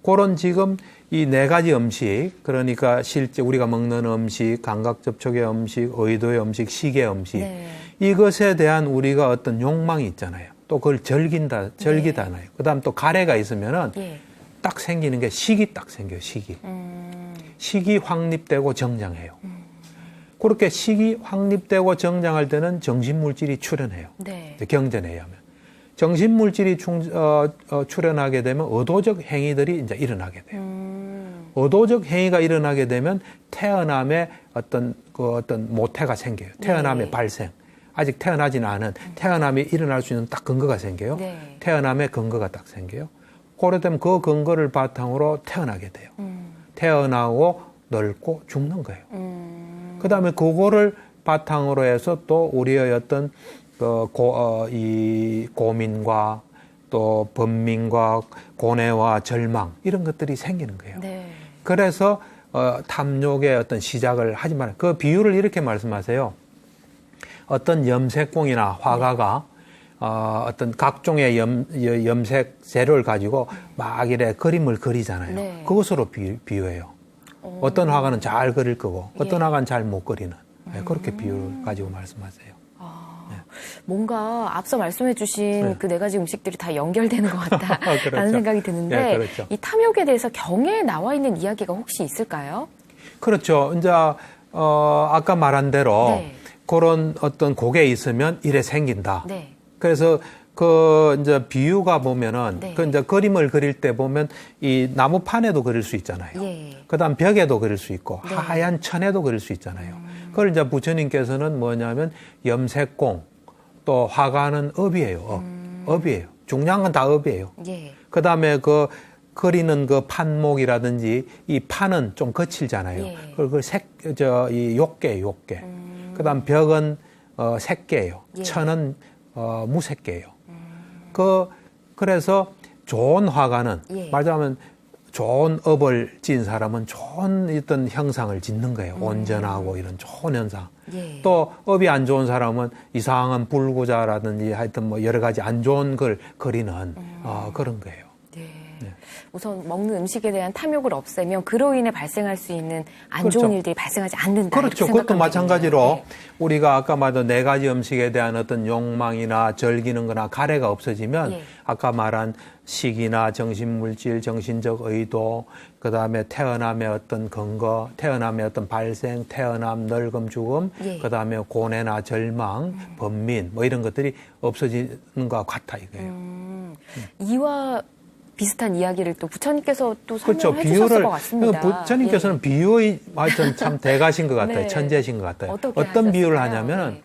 그런 지금 이 4가지 음식, 그러니까 실제 우리가 먹는 음식, 감각 접촉의 음식, 의도의 음식, 식의 음식, 네. 이것에 대한 우리가 어떤 욕망이 있잖아요. 또 그걸 절기잖아요. 그다음 또 가래가 있으면은 예. 딱 생기는 게 식이 딱 생겨요. 식이. 식이 확립되고 정장해요. 그렇게 식이 확립되고 정장할 때는 정신물질이 출현해요. 네. 경전에 의하면. 정신물질이 출현하게 되면 의도적 행위들이 이제 일어나게 돼요. 의도적 행위가 일어나게 되면 태어남의 어떤 모태가 생겨요. 태어남의 네. 발생. 아직 태어나지는 않은 태어남이 일어날 수 있는 딱 근거가 생겨요. 네. 태어남의 근거가 딱 생겨요. 그래 되면 그 근거를 바탕으로 태어나게 돼요. 태어나고 늙고 죽는 거예요. 그 다음에 그거를 바탕으로 해서 또 우리의 어떤 이 고민과 또 번민과 고뇌와 절망 이런 것들이 생기는 거예요. 네. 그래서 탐욕의 어떤 시작을 하지 말아요. 그 비유를 이렇게 말씀하세요. 어떤 염색공이나 화가가 어떤 각종의 염색 재료를 가지고 막 이래 그림을 그리잖아요. 네. 그것으로 비유해요. 어떤 화가는 잘 그릴 거고 어떤 화가는 잘 못 그리는. 그렇게 비유를 가지고 말씀하세요. 뭔가 앞서 말씀해 주신 네. 그 4가지 음식들이 다 연결되는 것 같다라는 그렇죠. 생각이 드는데 네, 그렇죠. 이 탐욕에 대해서 경에 나와 있는 이야기가 혹시 있을까요? 그렇죠. 이제 아까 말한 대로 네. 그런 어떤 곡에 있으면 이래 생긴다. 네. 그래서 이제 비유가 보면은 네. 이제 그림을 그릴 때 보면 이 나무판에도 그릴 수 있잖아요. 예. 그다음 벽에도 그릴 수 있고 네. 하얀 천에도 그릴 수 있잖아요. 그걸 이제 부처님께서는 뭐냐면 염색공 또 화가는 업이에요. 업이에요. 중요한 건 다 업이에요. 예. 그다음에 그리는 그 판목이라든지 이 판은 좀 거칠잖아요. 예. 이 욕계예요. 그다음 벽은 색계예요. 예. 천은 무색계예요. 그래서 좋은 화가는 예. 말하자면 좋은 업을 지은 사람은 좋은 어떤 형상을 짓는 거예요. 온전하고 이런 좋은 현상. 예. 또 업이 안 좋은 사람은 이상한 불구자라든지 하여튼 뭐 여러 가지 안 좋은 걸 그리는 그런 거예요. 네. 네. 우선 먹는 음식에 대한 탐욕을 없애면 그로 인해 발생할 수 있는 안 그렇죠. 좋은 일들이 발생하지 않는다. 그렇죠. 이렇게 그것도 생각하면 마찬가지로 되겠네요. 우리가 아까 말한 4가지 음식에 대한 어떤 욕망이나 절기는 거나 가래가 없어지면 예. 아까 말한 식이나 정신물질, 정신적 의도, 그 다음에 태어남의 어떤 근거, 태어남의 어떤 발생, 태어남, 늙음, 죽음, 예. 그 다음에 고뇌나 절망, 번민, 뭐 이런 것들이 없어지는 것과 같아 이거예요. 이와 비슷한 이야기를 또 부처님께서 또 그렇죠. 설명해 주셨을 것 같습니다. 부처님께서는 비유의 참 대가신 것 같아요. 네. 천재신 것 같아요. 어떻게 어떤 비유를 하셨을까요? 하냐면은 네.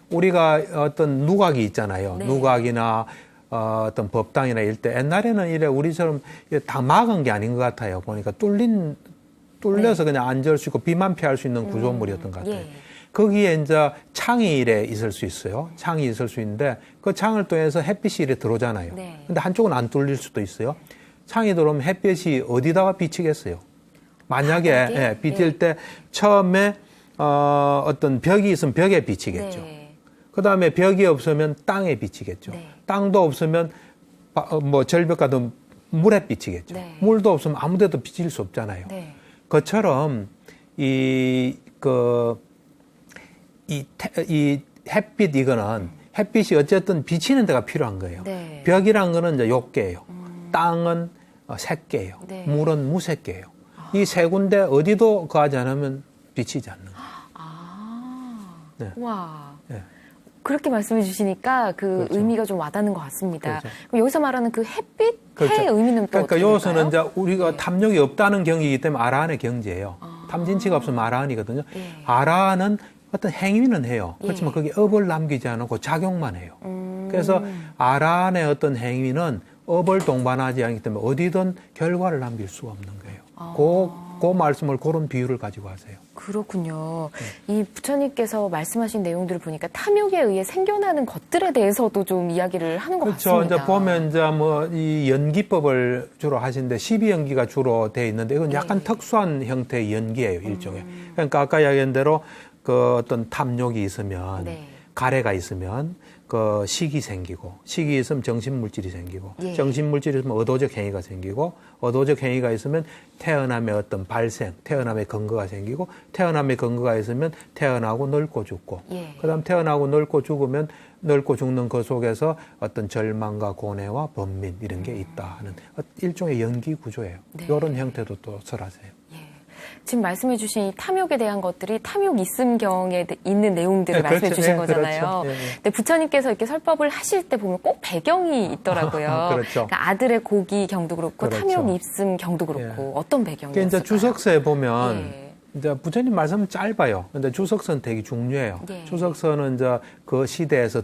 우리가 어떤 누각이 있잖아요. 네. 누각이나 어떤 법당이나 이럴 때 옛날에는 이래 우리처럼 다 막은 게 아닌 것 같아요. 보니까 뚫려서 그냥 앉을 수 있고 비만 피할 수 있는 구조물이었던 것 같아요. 예. 거기에 이제 창이 이래 있을 수 있어요. 창이 있을 수 있는데 그 창을 통해서 햇빛이 이래 들어오잖아요. 네. 근데 한쪽은 안 뚫릴 수도 있어요. 창이 들어오면 햇빛이 어디다가 비치겠어요? 만약에 바닥에? 비칠 때 처음에 어떤 벽이 있으면 벽에 비치겠죠. 네. 그 다음에 벽이 없으면 땅에 비치겠죠. 네. 땅도 없으면 뭐 절벽 같은 물에 비치겠죠. 네. 물도 없으면 아무데도 비칠 수 없잖아요. 네. 그처럼 이 햇빛 이거는 햇빛이 어쨌든 비치는 데가 필요한 거예요. 네. 벽이란 거는 이제 욕계예요. 땅은 셋개예요. 네. 물은 무색개예요. 이 세 군데 어디도 거하지 않으면 비치지 않는 거예요. 네. 와. 네. 그렇게 말씀해 주시니까 그 그렇죠. 의미가 좀 와닿는 것 같습니다. 그렇죠. 그럼 여기서 말하는 그 햇빛, 그렇죠. 해의 의미는 또 그러니까 어떻게 여기서는 이제 될까요? 우리가 네. 탐욕이 없다는 경이기 때문에 아라한의 경지예요. 탐진치가 없으면 아라한이거든요. 예. 아라한은 어떤 행위는 해요. 예. 그렇지만 그게 업을 남기지 않고 작용만 해요. 그래서 아라한의 어떤 행위는 업을 동반하지 않기 때문에 어디든 결과를 남길 수가 없는 거예요. 그 말씀을 그런 비유를 가지고 하세요. 그렇군요. 이 부처님께서 말씀하신 내용들을 보니까 탐욕에 의해 생겨나는 것들에 대해서도 좀 이야기를 하는 것 그렇죠. 같습니다. 이제 보면 이제 뭐 이 연기법을 주로 하시는데 12연기가 주로 돼 있는데 이건 약간 특수한 형태의 연기예요, 일종의. 그러니까 아까 이야기한 대로 그 어떤 탐욕이 있으면 네. 가래가 있으면 그 식이 생기고 식이 있으면 정신물질이 생기고 예. 정신물질이 있으면 의도적 행위가 생기고 의도적 행위가 있으면 태어남의 어떤 발생, 태어남의 근거가 생기고 태어남의 근거가 있으면 태어나고 늙고 죽고 예. 그다음 태어나고 늙고 죽으면 늙고 죽는 그 속에서 어떤 절망과 고뇌와 번민 이런 게 있다 하는 일종의 연기 구조예요. 네. 이런 형태도 또 설하세요. 지금 말씀해 주신 이 탐욕에 대한 것들이 탐욕 있음경에 있는 내용들을 네, 말씀해 그렇죠. 주신 네, 거잖아요. 그렇죠. 네, 네. 근데 부처님께서 이렇게 설법을 하실 때 보면 꼭 배경이 있더라고요. 그렇죠. 그러니까 아들의 고기 경도 그렇고 그렇죠. 탐욕 있음 경도 그렇고 어떤 배경이었을까요? 그러니까 이제 주석서에 보면 예. 이제 부처님 말씀은 짧아요. 근데 주석서는 되게 중요해요. 네. 주석서는 이제 그 시대에서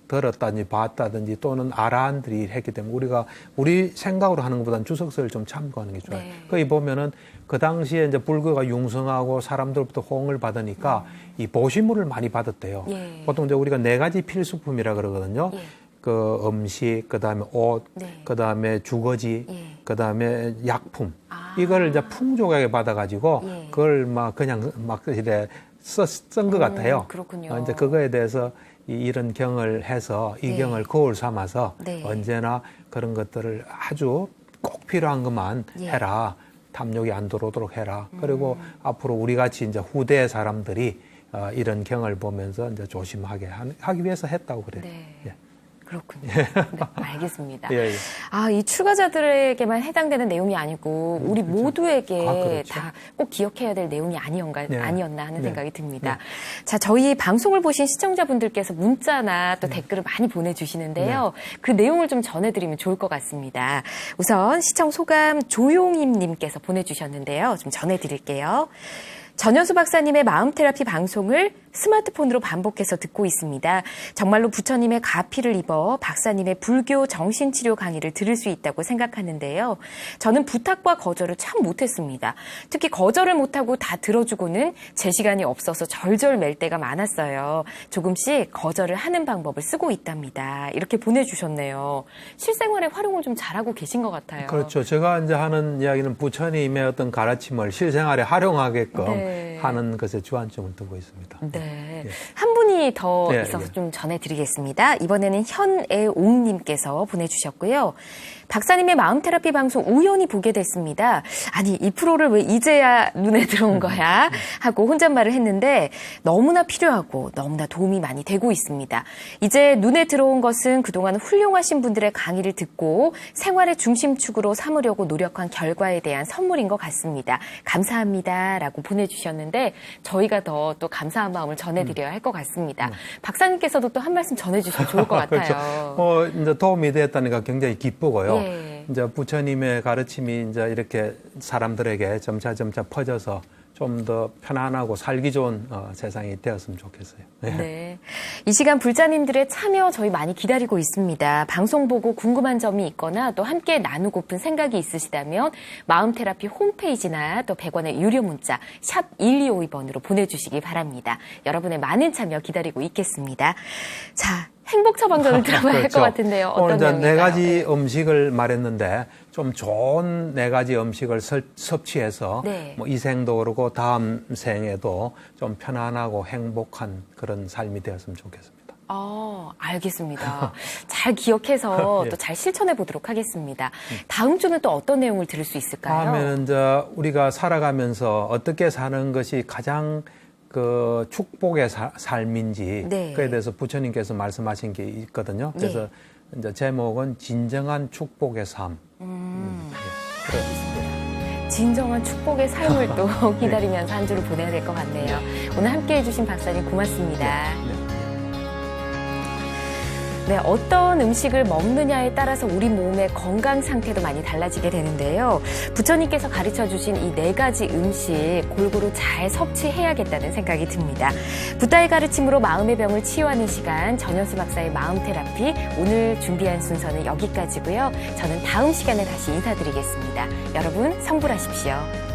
들었다든지 봤다든지 또는 아라한들이 했기 때문에 우리 생각으로 하는 것보다는 주석서를 좀 참고하는 게 좋아요. 네. 거기 보면은 그 당시에 이제 불교가 융성하고 사람들부터 호응을 받으니까 이 보시물을 많이 받았대요. 예. 보통 이제 우리가 4가지 필수품이라 그러거든요. 예. 그 음식, 그다음에 옷, 네. 그다음에 주거지, 예. 그다음에 약품. 아. 이걸 이제 풍족하게 받아가지고 예. 그걸 막 그냥 막 이래 쓴 것 같아요. 그렇군요. 이제 그거에 대해서 이런 경을 해서 이 네. 경을 거울 삼아서 네. 언제나 그런 것들을 아주 꼭 필요한 것만 예. 해라. 탐욕이 안 들어오도록 해라. 그리고 앞으로 우리 같이 이제 후대 사람들이 이런 경을 보면서 이제 조심하게 하기 위해서 했다고 그래요. 네. 예. 그렇군요. 네, 알겠습니다. 예, 예. 아, 이 출가자들에게만 해당되는 내용이 아니고 우리 모두에게 아, 그렇죠. 다 꼭 기억해야 될 내용이 아니었나 하는 네. 생각이 듭니다. 자, 저희 방송을 보신 시청자분들께서 문자나 또 댓글을 많이 보내주시는데요. 그 내용을 좀 전해드리면 좋을 것 같습니다. 우선 시청 소감 조용임님께서 보내주셨는데요. 좀 전해드릴게요. 전현수 박사님의 마음 테라피 방송을 스마트폰으로 반복해서 듣고 있습니다. 정말로 부처님의 가피를 입어 박사님의 불교 정신치료 강의를 들을 수 있다고 생각하는데요. 저는 부탁과 거절을 참 못했습니다. 특히 거절을 못하고 다 들어주고는 제 시간이 없어서 절절맬 때가 많았어요. 조금씩 거절을 하는 방법을 쓰고 있답니다. 이렇게 보내주셨네요. 실생활에 활용을 좀 잘하고 계신 것 같아요. 그렇죠. 제가 이제 하는 이야기는 부처님의 어떤 가르침을 실생활에 활용하게끔 네. 하는 것에 주안점을 두고 있습니다. 네. 한 분이 더 예, 있어서 예. 좀 전해드리겠습니다. 이번에는 현애옹님께서 보내주셨고요. 박사님의 마음 테라피 방송 우연히 보게 됐습니다. 아니, 이 프로를 왜 이제야 눈에 들어온 거야? 하고 혼잣말을 했는데 너무나 필요하고 너무나 도움이 많이 되고 있습니다. 이제 눈에 들어온 것은 그동안 훌륭하신 분들의 강의를 듣고 생활의 중심축으로 삼으려고 노력한 결과에 대한 선물인 것 같습니다. 감사합니다. 라고 보내주셨는데 저희가 더 또 감사한 마음을 전해드려야 할 것 같습니다. 박사님께서도 또 한 말씀 전해주시면 좋을 것 같아요. 그렇죠. 이제 도움이 되었다니까 굉장히 기쁘고요. 예. 이제 부처님의 가르침이 이제 이렇게 사람들에게 점차 퍼져서 좀 더 편안하고 살기 좋은 세상이 되었으면 좋겠어요. 네. 이 시간 불자님들의 참여 저희 많이 기다리고 있습니다. 방송 보고 궁금한 점이 있거나 또 함께 나누고픈 생각이 있으시다면 마음테라피 홈페이지나 또 100원의 유료 문자 샵 1252번으로 보내주시기 바랍니다. 여러분의 많은 참여 기다리고 있겠습니다. 자, 행복 처방전을 들어봐야 할 것 같은데요. 어떤 오늘 이제 내용일까요? 4가지 음식을 말했는데 좀 좋은 4가지 음식을 섭취해서 네. 뭐 이 생도 그렇고 다음 생에도 좀 편안하고 행복한 그런 삶이 되었으면 좋겠습니다. 알겠습니다. 잘 기억해서 예. 또 잘 실천해 보도록 하겠습니다. 다음 주는 또 어떤 내용을 들을 수 있을까요? 다음에는 이제 우리가 살아가면서 어떻게 사는 것이 가장 그 축복의 삶인지 네. 그에 대해서 부처님께서 말씀하신 게 있거든요. 그래서 이제 제목은 진정한 축복의 삶. 음. 예. 진정한 축복의 삶을 또 기다리면서 한 주를 보내야 될 것 같네요. 오늘 함께해 주신 박사님 고맙습니다. 네, 어떤 음식을 먹느냐에 따라서 우리 몸의 건강 상태도 많이 달라지게 되는데요. 부처님께서 가르쳐 주신 이 4가지 음식 골고루 잘 섭취해야겠다는 생각이 듭니다. 부다의 가르침으로 마음의 병을 치유하는 시간, 전현수 박사의 마음 테라피, 오늘 준비한 순서는 여기까지고요. 저는 다음 시간에 다시 인사드리겠습니다. 여러분 성불하십시오.